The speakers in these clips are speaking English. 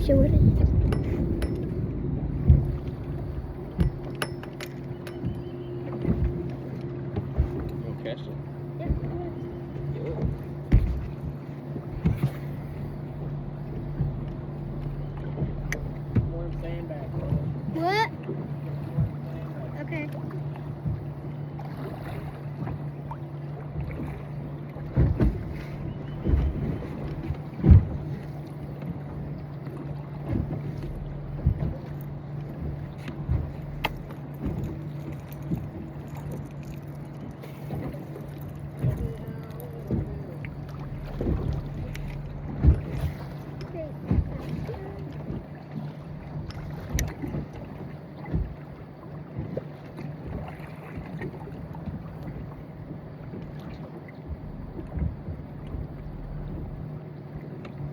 fishing with it. You want to catch it? Yeah. One sandbag, bro. What? Okay.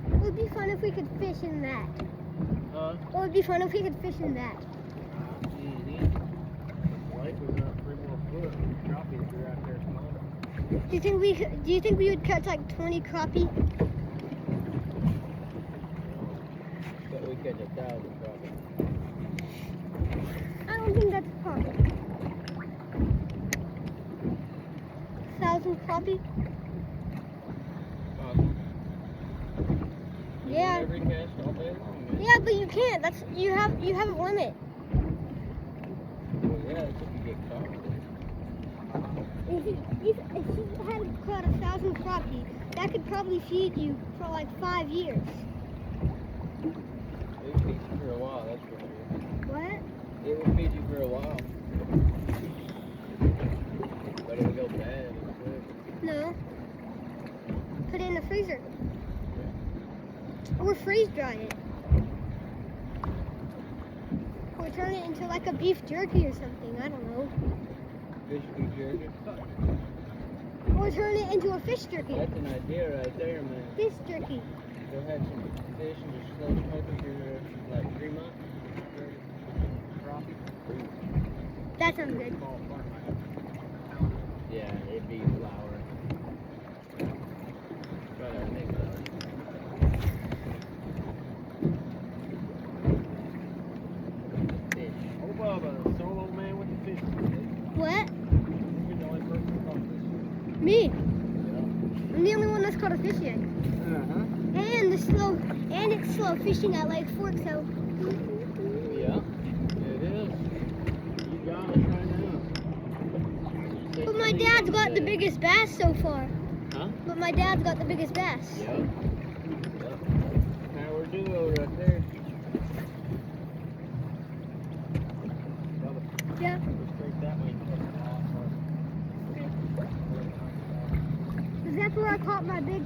It would be fun if we could fish in that. Huh? It would be fun if we could fish in that. Easy. Lake was about 3 more foot. Crappies are out there small. Do you think we would catch like 20 crappie? But we catch 1,000 crappie. I don't think that's possible. 1,000 crappie? Awesome. Yeah. Every cast all day long, man. Yeah, but you can't. You have a limit. Well, yeah, that's if you get caught. If you had caught 1,000 crappie, that could probably feed you for like 5 years. It would feed you for a while, that's for sure. What? It would feed you for a while. But it would go bad and quick. No. Put it in the freezer. Or freeze dry it. Or turn it into like a beef jerky or something. I don't know. Fish food jerky. Or turn it into a fish jerky. That's an idea right there, man. Fish jerky. Go have some fish and just slow smoke it for like 3 months. Crappie. That sounds good. Yeah, it'd be flour. Try to make that. Fish. Oh, Bubba, the solo man with the fish. What? You're the only person who caught fish. Me. Yeah. I'm the only one that's caught a fish yet. And it's slow fishing at Lake Fork, so Yeah, it is. You got it right now. but my dad's got the biggest bass so far. Huh? But my dad's got the biggest bass. Yep. Yep. Power duo right there. Yeah. Straight that way. Because that's where I caught my big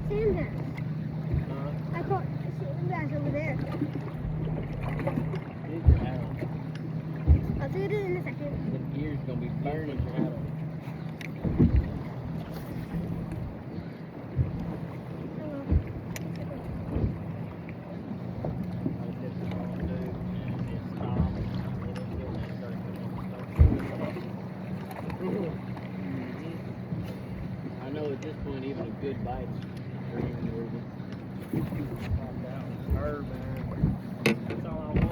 sand bass. I caught a sand bass over there. I'll do it in a second. The gear's gonna be burning your hat I know at this point even a good bite's dream worthy. Popped out. Herb, man. That's all I want.